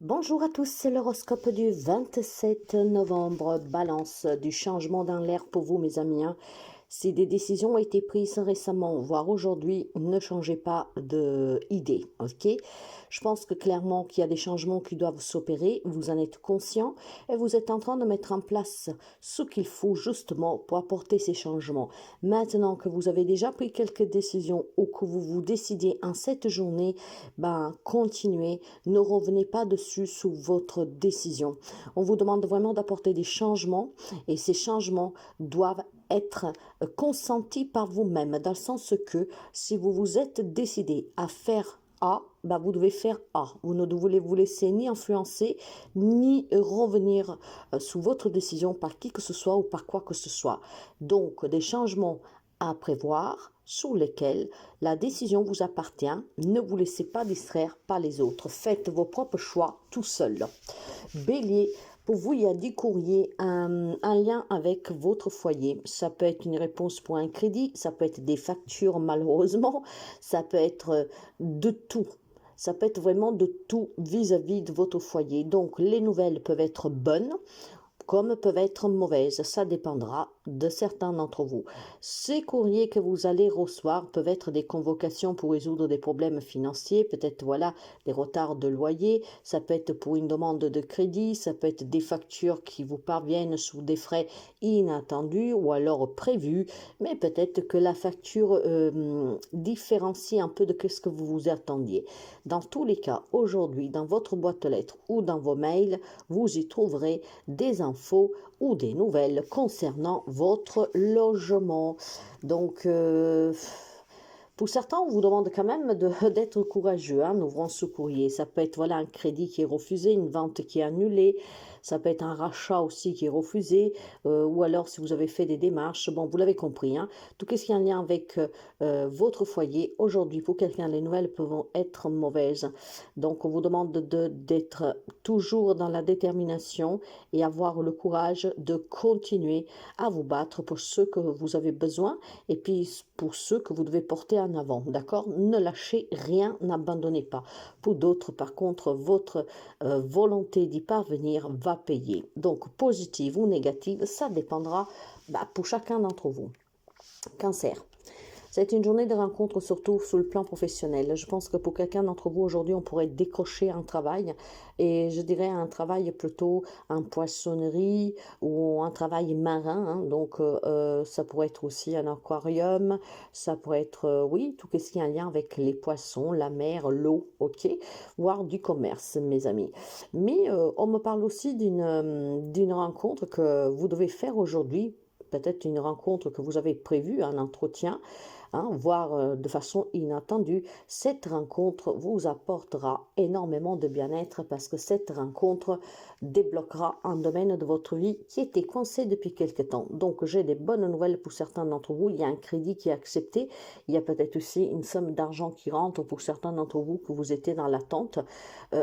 Bonjour à tous, c'est l'horoscope du 27 novembre, balance du changement dans l'air pour vous mes amis. Si des décisions ont été prises récemment, voire aujourd'hui, ne changez pas d'idée, ok? Je pense que clairement qu'il y a des changements qui doivent s'opérer, vous en êtes conscient et vous êtes en train de mettre en place ce qu'il faut justement pour apporter ces changements. Maintenant que vous avez déjà pris quelques décisions ou que vous vous décidez en cette journée, continuez, ne revenez pas dessus sous votre décision. On vous demande vraiment d'apporter des changements et ces changements doivent être consentis par vous-même, dans le sens que si vous vous êtes décidé à faire A, vous devez faire A. Vous ne voulez vous laisser ni influencer, ni revenir sous votre décision par qui que ce soit ou par quoi que ce soit. Donc, des changements à prévoir sous lesquels la décision vous appartient. Ne vous laissez pas distraire par les autres. Faites vos propres choix tout seul. Bélier, pour vous, il y a 10 courriers, un lien avec votre foyer. Ça peut être une réponse pour un crédit, ça peut être des factures malheureusement, ça peut être de tout. Ça peut être vraiment de tout vis-à-vis de votre foyer. Donc, les nouvelles peuvent être bonnes comme peuvent être mauvaises. Ça dépendra de certains d'entre vous. Ces courriers que vous allez recevoir peuvent être des convocations pour résoudre des problèmes financiers, peut-être voilà des retards de loyer, ça peut être pour une demande de crédit, ça peut être des factures qui vous parviennent sous des frais inattendus ou alors prévus, mais peut-être que la facture différencie un peu de ce que vous vous attendiez. Dans tous les cas, aujourd'hui, dans votre boîte aux lettres ou dans vos mails, vous y trouverez des infos ou des nouvelles concernant votre logement. Donc, pour certains, on vous demande quand même d'être courageux en ouvrant ce courrier. Ça peut être voilà un crédit qui est refusé, une vente qui est annulée, ça peut être un rachat aussi qui est refusé, ou alors si vous avez fait des démarches, bon, vous l'avez compris, tout ce qui est en lien avec votre foyer, aujourd'hui, pour quelqu'un, les nouvelles peuvent être mauvaises. Donc, on vous demande d'être toujours dans la détermination et avoir le courage de continuer à vous battre pour ce que vous avez besoin et puis pour ceux que vous devez porter en avant, d'accord? Ne lâchez rien, n'abandonnez pas. Pour d'autres, par contre, votre volonté d'y parvenir va payer. Donc, positive ou négative, ça dépendra pour chacun d'entre vous. Cancer. C'est une journée de rencontre surtout sur le plan professionnel. Je pense que pour quelqu'un d'entre vous aujourd'hui, on pourrait décrocher un travail et je dirais un travail plutôt en poissonnerie ou un travail marin. Donc ça pourrait être aussi un aquarium, ça pourrait être oui tout ce qui est en lien avec les poissons, la mer, l'eau, ok, voire du commerce, mes amis. Mais on me parle aussi d'une rencontre que vous devez faire aujourd'hui. Peut-être une rencontre que vous avez prévue, un entretien, voire de façon inattendue. Cette rencontre vous apportera énormément de bien-être parce que cette rencontre débloquera un domaine de votre vie qui était coincé depuis quelque temps. Donc j'ai des bonnes nouvelles pour certains d'entre vous. Il y a un crédit qui est accepté. Il y a peut-être aussi une somme d'argent qui rentre pour certains d'entre vous que vous étiez dans l'attente.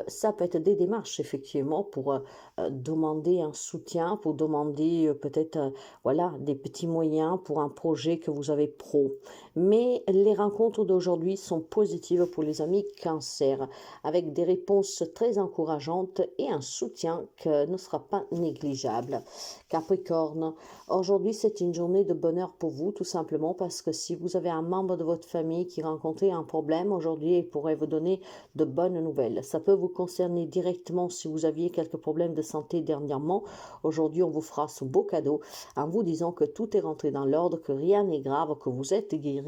Ça peut être des démarches effectivement pour demander un soutien, pour demander peut-être voilà des petits moyens pour un projet que vous avez pro. Mais les rencontres d'aujourd'hui sont positives pour les amis cancer, avec des réponses très encourageantes et un soutien que ne sera pas négligeable. Capricorne, aujourd'hui c'est une journée de bonheur pour vous, tout simplement parce que si vous avez un membre de votre famille qui rencontrait un problème, aujourd'hui il pourrait vous donner de bonnes nouvelles. Ça peut vous concerner directement si vous aviez quelques problèmes de santé dernièrement. Aujourd'hui on vous fera ce beau cadeau en vous disant que tout est rentré dans l'ordre, que rien n'est grave, que vous êtes guéri,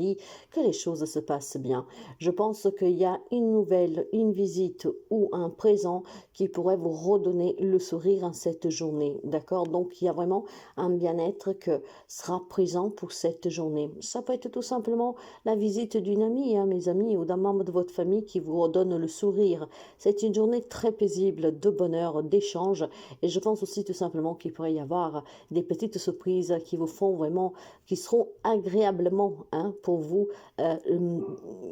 que les choses se passent bien. Je pense qu'il y a une nouvelle, une visite ou un présent qui pourrait vous redonner le sourire en cette journée. D'accord? Donc, il y a vraiment un bien-être que sera présent pour cette journée. Ça peut être tout simplement la visite d'une amie, mes amis, ou d'un membre de votre famille qui vous redonne le sourire. C'est une journée très paisible, de bonheur, d'échange. Et je pense aussi tout simplement qu'il pourrait y avoir des petites surprises qui vous font vraiment, qui seront agréablement, pour vous,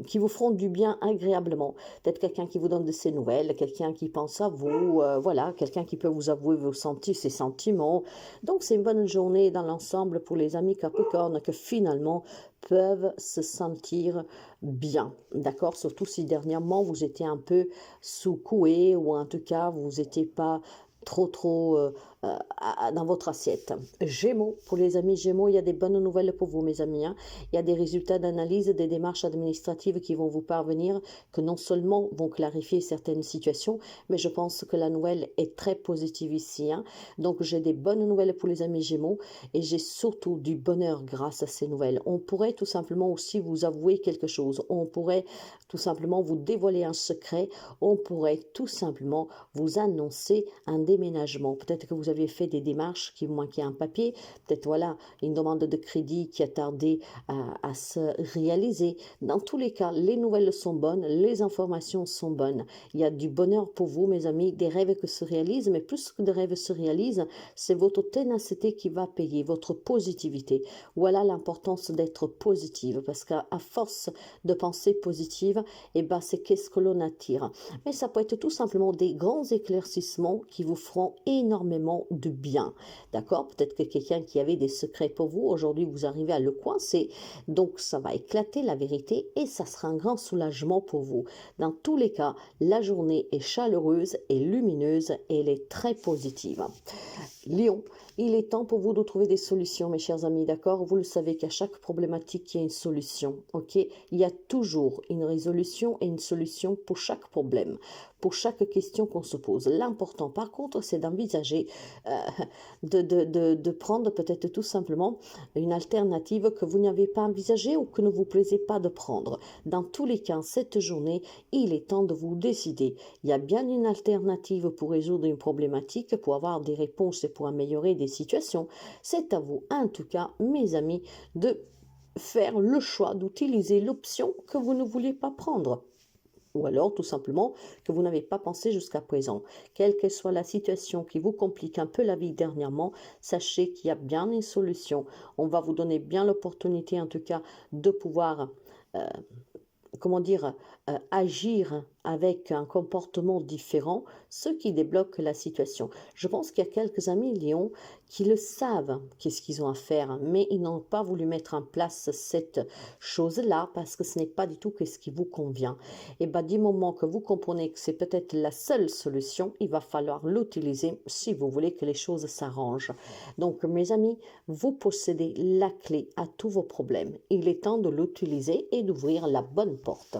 qui vous feront du bien agréablement. Peut-être quelqu'un qui vous donne de ses nouvelles, quelqu'un qui pense à vous, voilà, quelqu'un qui peut vous avouer ses sentiments. Donc c'est une bonne journée dans l'ensemble pour les amis Capricorne que finalement peuvent se sentir bien, d'accord? Surtout si dernièrement vous étiez un peu sous-coué ou en tout cas vous n'étiez pas trop dans votre assiette. Gémeaux, pour les amis Gémeaux, il y a des bonnes nouvelles pour vous, mes amis, hein. Il y a des résultats d'analyse, des démarches administratives qui vont vous parvenir, que non seulement vont clarifier certaines situations, mais je pense que la nouvelle est très positive ici, hein. Donc j'ai des bonnes nouvelles pour les amis Gémeaux et j'ai surtout du bonheur grâce à ces nouvelles. On pourrait tout simplement aussi vous avouer quelque chose, on pourrait tout simplement vous dévoiler un secret, on pourrait tout simplement vous annoncer un déménagement. Peut-être que vous avez fait des démarches qui vous manquaient un papier, peut-être voilà une demande de crédit qui a tardé à se réaliser. Dans tous les cas, les nouvelles sont bonnes, les informations sont bonnes. Il y a du bonheur pour vous, mes amis, des rêves qui se réalisent, mais plus que des rêves se réalisent, c'est votre ténacité qui va payer, votre positivité. Voilà l'importance d'être positive, parce qu'à force de penser positive, et ben c'est qu'est-ce que l'on attire. Mais ça peut être tout simplement des grands éclaircissements qui vous feront énormément de bien. D'accord? Peut-être que quelqu'un qui avait des secrets pour vous, aujourd'hui vous arrivez à le coincer. Donc ça va éclater la vérité et ça sera un grand soulagement pour vous. Dans tous les cas, la journée est chaleureuse et lumineuse et elle est très positive. Lion, il est temps pour vous de trouver des solutions, mes chers amis, d'accord? Vous le savez qu'à chaque problématique, il y a une solution, ok? Il y a toujours une résolution et une solution pour chaque problème, pour chaque question qu'on se pose. L'important, par contre, c'est d'envisager, de prendre peut-être tout simplement une alternative que vous n'avez pas envisagée ou que ne vous plaisez pas de prendre. Dans tous les cas, cette journée, il est temps de vous décider. Il y a bien une alternative pour résoudre une problématique, pour avoir des réponses et pour améliorer des situations. C'est à vous, en tout cas, mes amis, de faire le choix d'utiliser l'option que vous ne voulez pas prendre. Ou alors tout simplement que vous n'avez pas pensé jusqu'à présent. Quelle que soit la situation qui vous complique un peu la vie dernièrement, sachez qu'il y a bien une solution. On va vous donner bien l'opportunité en tout cas de pouvoir agir avec un comportement différent, ce qui débloque la situation. Je pense qu'il y a quelques amis Lion qui le savent, qu'est-ce qu'ils ont à faire, mais ils n'ont pas voulu mettre en place cette chose-là parce que ce n'est pas du tout ce qui vous convient. Et bien, du moment que vous comprenez que c'est peut-être la seule solution, il va falloir l'utiliser si vous voulez que les choses s'arrangent. Donc, mes amis, vous possédez la clé à tous vos problèmes. Il est temps de l'utiliser et d'ouvrir la bonne porte.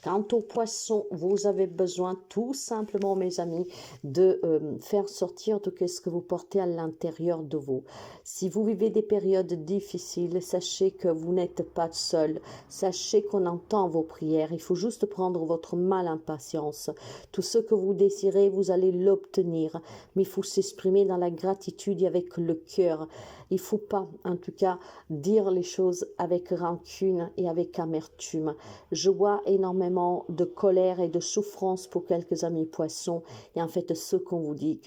Quant aux poissons, vous avez besoin tout simplement, mes amis, de faire sortir tout ce que vous portez à l'intérieur de vous. Si vous vivez des périodes difficiles, sachez que vous n'êtes pas seul. Sachez qu'on entend vos prières. Il faut juste prendre votre mal en patience. Tout ce que vous désirez, vous allez l'obtenir. Mais il faut s'exprimer dans la gratitude et avec le cœur. Il ne faut pas, en tout cas, dire les choses avec rancune et avec amertume. Je vois énormément de colère et de souffrance pour quelques amis poissons. Et en fait, ce qu'on vous dit,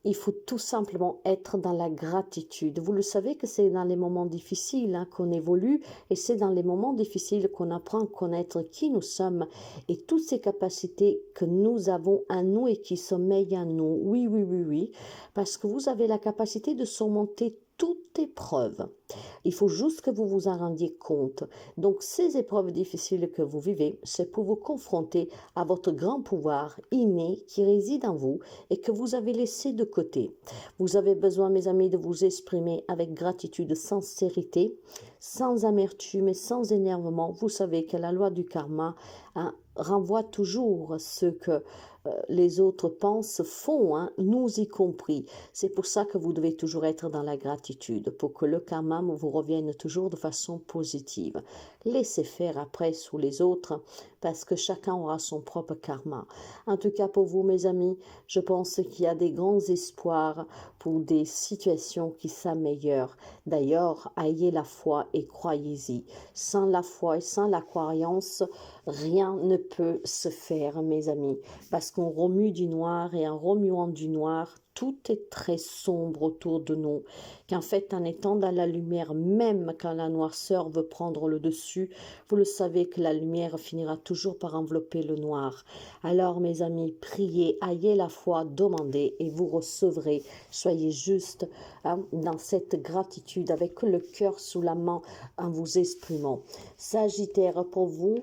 il faut tout simplement être dans la gratitude. Vous le savez que c'est dans les moments difficiles qu'on évolue et c'est dans les moments difficiles qu'on apprend à connaître qui nous sommes et toutes ces capacités que nous avons en nous et qui sommeillent en nous. Oui, oui, oui, oui, parce que vous avez la capacité de surmonter toute épreuve. Il faut juste que vous vous en rendiez compte. Donc, ces épreuves difficiles que vous vivez, c'est pour vous confronter à votre grand pouvoir inné qui réside en vous et que vous avez laissé de côté. Vous avez besoin, mes amis, de vous exprimer avec gratitude, sincérité, sans amertume et sans énervement. Vous savez que la loi du karma renvoie toujours ce que les autres pensent, font, nous y compris. C'est pour ça que vous devez toujours être dans la gratitude, pour que le karma vous revienne toujours de façon positive. Laissez faire après sous les autres, parce que chacun aura son propre karma. En tout cas, pour vous, mes amis, je pense qu'il y a des grands espoirs pour des situations qui s'améliorent. D'ailleurs, ayez la foi et croyez-y. Sans la foi et sans la croyance, rien ne peut se faire, mes amis. Parce parce qu'on remue du noir et en remuant du noir, tout est très sombre autour de nous, qu'en fait en étant dans la lumière, même quand la noirceur veut prendre le dessus, vous le savez que la lumière finira toujours par envelopper le noir. Alors mes amis, priez, ayez la foi, demandez et vous recevrez. Soyez juste dans cette gratitude avec le cœur sous la main en vous exprimant. Sagittaire, pour vous,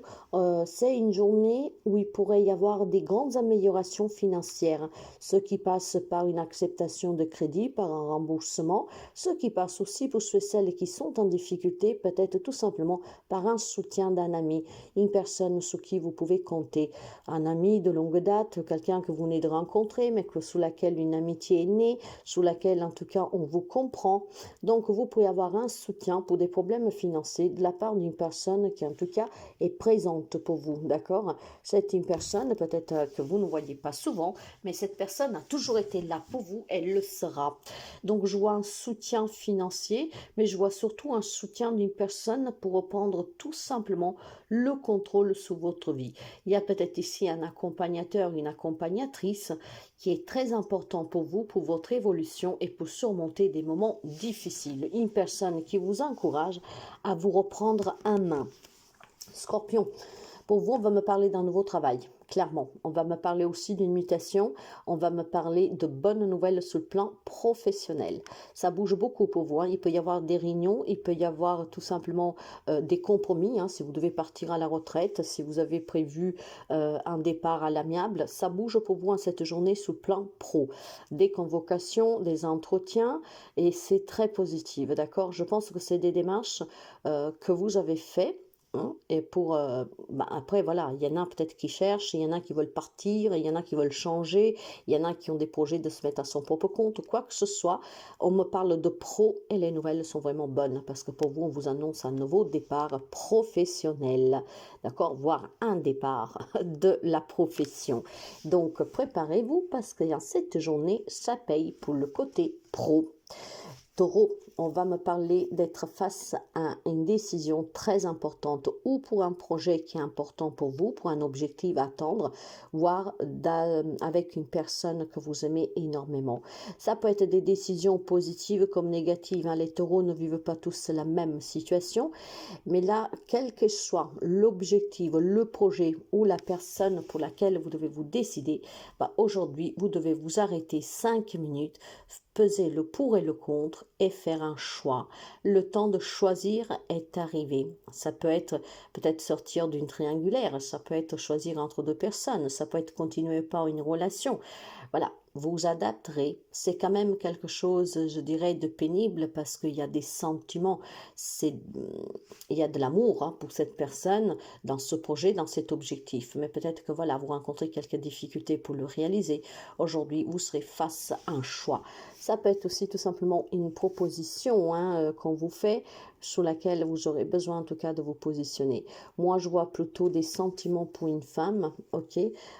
c'est une journée où il pourrait y avoir des grandes améliorations financières, ce qui passe par une acceptation de crédit, par un remboursement, ce qui passe aussi pour ceux et celles qui sont en difficulté, peut-être tout simplement par un soutien d'un ami, une personne sur qui vous pouvez compter, un ami de longue date, quelqu'un que vous venez de rencontrer, mais sous laquelle une amitié est née, sous laquelle en tout cas on vous comprend. Donc vous pouvez avoir un soutien pour des problèmes financiers de la part d'une personne qui en tout cas est présente pour vous, d'accord? C'est une personne peut-être que vous ne voyez pas souvent, mais cette personne a toujours été là pour vous, elle le sera. Donc je vois un soutien financier, mais je vois surtout un soutien d'une personne pour reprendre tout simplement le contrôle sur votre vie. Il y a peut-être ici un accompagnateur, une accompagnatrice qui est très important pour vous, pour votre évolution et pour surmonter des moments difficiles. Une personne qui vous encourage à vous reprendre en main. Scorpion, pour vous, on va me parler d'un nouveau travail, clairement. On va me parler aussi d'une mutation. On va me parler de bonnes nouvelles sur le plan professionnel. Ça bouge beaucoup pour vous. Il peut y avoir des réunions, il peut y avoir tout simplement des compromis. Si vous devez partir à la retraite, si vous avez prévu un départ à l'amiable, ça bouge pour vous en cette journée sur le plan pro. Des convocations, des entretiens, et c'est très positif, d'accord? Je pense que c'est des démarches que vous avez faites. Et pour après voilà, il y en a peut-être qui cherchent, il y en a qui veulent partir, il y en a qui veulent changer, il y en a qui ont des projets de se mettre à son propre compte, quoi que ce soit. On me parle de pro et les nouvelles sont vraiment bonnes parce que pour vous, on vous annonce un nouveau départ professionnel, d'accord, voire un départ de la profession. Donc préparez-vous parce que dans cette journée, ça paye pour le côté pro. Taureau, on va me parler d'être face à une décision très importante ou pour un projet qui est important pour vous, pour un objectif à atteindre, voire avec une personne que vous aimez énormément. Ça peut être des décisions positives comme négatives. Les taureaux ne vivent pas tous la même situation, mais là, quel que soit l'objectif, le projet ou la personne pour laquelle vous devez vous décider, aujourd'hui, vous devez vous arrêter 5 minutes, peser le pour et le contre et faire un choix. Le temps de choisir est arrivé. Ça peut être peut-être sortir d'une triangulaire, ça peut être choisir entre deux personnes, ça peut être continuer par une relation. Voilà, vous adapterez. C'est quand même quelque chose, je dirais, de pénible parce qu'il y a des sentiments, il y a de l'amour pour cette personne dans ce projet, dans cet objectif. Mais peut-être que voilà, vous rencontrez quelques difficultés pour le réaliser. Aujourd'hui, vous serez face à un choix. Ça peut être aussi tout simplement une proposition qu'on vous fait sur laquelle vous aurez besoin en tout cas de vous positionner. Moi, je vois plutôt des sentiments pour une femme, ok?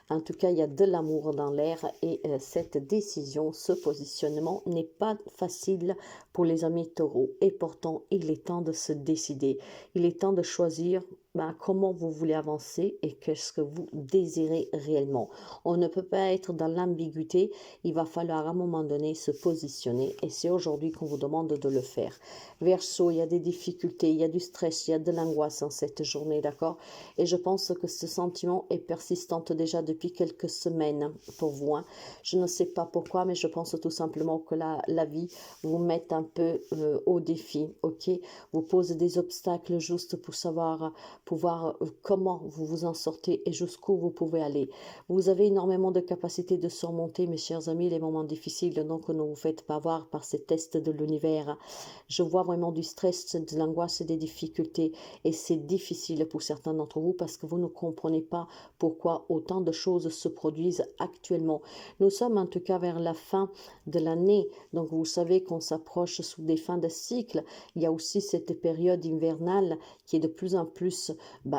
En tout cas, il y a de l'amour dans l'air et cette décision, ce positionnement n'est pas facile pour les amis taureaux. Et pourtant, il est temps de se décider. Il est temps de choisir comment vous voulez avancer et qu'est-ce que vous désirez réellement. On ne peut pas être dans l'ambiguïté, il va falloir à un moment donné se positionner et c'est aujourd'hui qu'on vous demande de le faire. Verseau, il y a des difficultés, il y a du stress, il y a de l'angoisse en cette journée, d'accord? Et je pense que ce sentiment est persistant déjà depuis quelques semaines pour vous. Je ne sais pas pourquoi, mais je pense tout simplement que la vie vous met un peu au défi, ok? Vous pose des obstacles juste pour savoir pouvoir comment vous vous en sortez et jusqu'où vous pouvez aller. Vous avez énormément de capacité de surmonter, mes chers amis, les moments difficiles, donc ne vous faites pas avoir par ces tests de l'univers. Je vois vraiment du stress, de l'angoisse et des difficultés et c'est difficile pour certains d'entre vous parce que vous ne comprenez pas pourquoi autant de choses se produisent actuellement. Nous sommes en tout cas vers la fin de l'année, donc vous savez qu'on s'approche sous des fins de cycle. Il y a aussi cette période hivernale qui est de plus en plus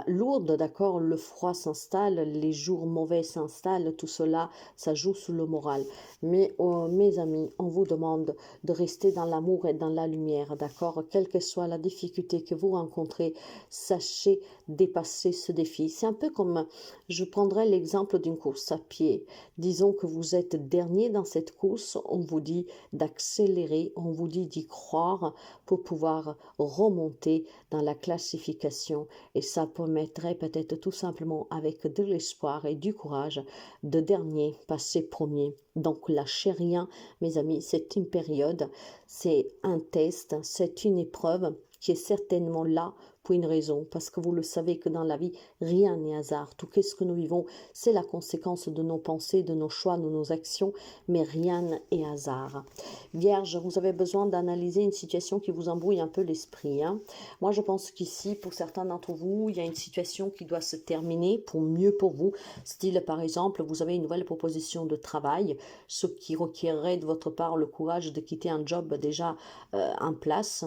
lourde, d'accord, le froid s'installe, les jours mauvais s'installent, tout cela, ça joue sur le moral. Mais mes amis, on vous demande de rester dans l'amour et dans la lumière, d'accord, quelle que soit la difficulté que vous rencontrez, sachez dépasser ce défi. C'est un peu comme, je prendrais l'exemple d'une course à pied. Disons que vous êtes dernier dans cette course, on vous dit d'accélérer, on vous dit d'y croire pour pouvoir remonter dans la classification. Et ça permettrait peut-être tout simplement avec de l'espoir et du courage de dernier passer premier. Donc lâchez rien, mes amis, c'est une période, c'est un test, c'est une épreuve qui est certainement là pour une raison, parce que vous le savez que dans la vie, rien n'est hasard. Tout ce que nous vivons, c'est la conséquence de nos pensées, de nos choix, de nos actions, mais rien n'est hasard. Vierge, vous avez besoin d'analyser une situation qui vous embrouille un peu l'esprit. Moi, je pense qu'ici, pour certains d'entre vous, il y a une situation qui doit se terminer pour mieux pour vous. Style, par exemple, vous avez une nouvelle proposition de travail, ce qui requerrait de votre part le courage de quitter un job déjà en place.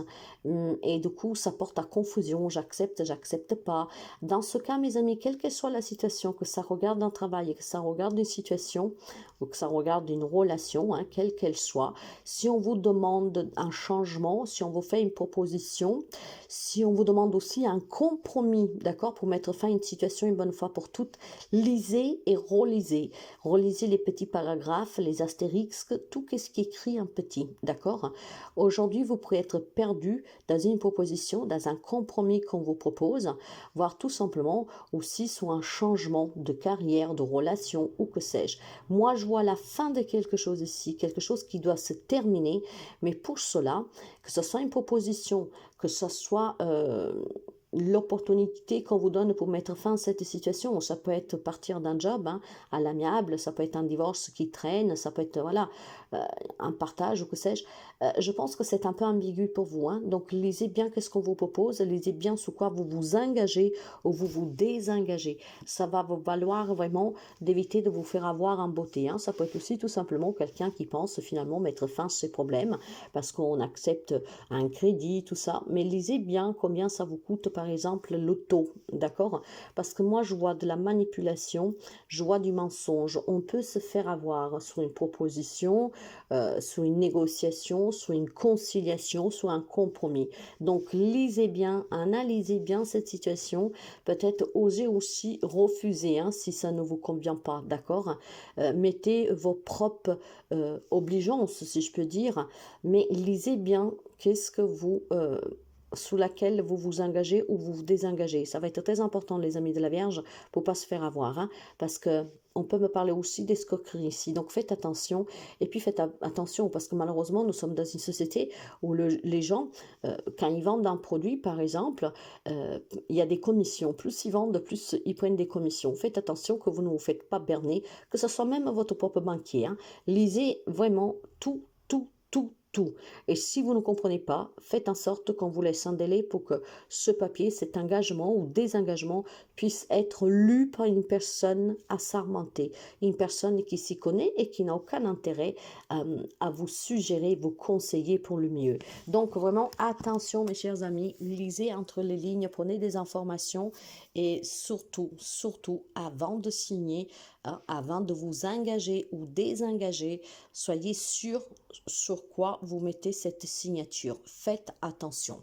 Et du coup, ça porte à confusion. J'accepte pas. Dans ce cas, mes amis, quelle que soit la situation, que ça regarde un travail, que ça regarde une situation, ou que ça regarde une relation, quelle qu'elle soit, si on vous demande un changement, si on vous fait une proposition, si on vous demande aussi un compromis, d'accord, pour mettre fin à une situation une bonne fois pour toutes, lisez et relisez. Relisez les petits paragraphes, les astérisques, tout ce qui est écrit en petit, d'accord. Aujourd'hui, vous pourrez être perdu dans une proposition, dans un compromis qu'on vous propose, voire tout simplement aussi sur un changement de carrière, de relation ou que sais-je. Moi, je vois la fin de quelque chose ici, quelque chose qui doit se terminer, mais pour cela, que ce soit une proposition, que ce soit l'opportunité qu'on vous donne pour mettre fin à cette situation. Ça peut être partir d'un job à l'amiable, ça peut être un divorce qui traîne, ça peut être voilà un partage ou que sais-je. Je pense que c'est un peu ambigu pour vous. Donc lisez bien qu'est-ce qu'on vous propose, lisez bien sur quoi vous vous engagez ou vous vous désengagez. Ça va vous valoir vraiment d'éviter de vous faire avoir en beauté. Ça peut être aussi tout simplement quelqu'un qui pense finalement mettre fin à ses problèmes parce qu'on accepte un crédit, tout ça. Mais lisez bien combien ça vous coûte par exemple l'auto, d'accord? Parce que moi je vois de la manipulation, je vois du mensonge. On peut se faire avoir sur une proposition, sur une négociation, sur une conciliation, sur un compromis. Donc lisez bien, analysez bien cette situation, peut-être osez aussi refuser si ça ne vous convient pas, d'accord? Mettez vos propres obligeances, si je peux dire, mais lisez bien qu'est-ce que vous sous laquelle vous vous engagez ou vous vous désengagez. Ça va être très important, les amis de la Vierge, pour pas se faire avoir, parce que on peut me parler aussi d'escroquerie ici. Donc faites attention, et puis faites attention, parce que malheureusement, nous sommes dans une société où les gens, quand ils vendent un produit, par exemple, il y a des commissions. Plus ils vendent, plus ils prennent des commissions. Faites attention que vous ne vous faites pas berner, que ce soit même votre propre banquier. Lisez vraiment tout, tout. Et si vous ne comprenez pas, faites en sorte qu'on vous laisse un délai pour que ce papier, cet engagement ou désengagement puisse être lu par une personne assermentée, une personne qui s'y connaît et qui n'a aucun intérêt à vous suggérer, vous conseiller pour le mieux. Donc vraiment, attention mes chers amis, lisez entre les lignes, prenez des informations et surtout, avant de signer, avant de vous engager ou désengager, soyez sûr sur quoi vous mettez cette signature. Faites attention.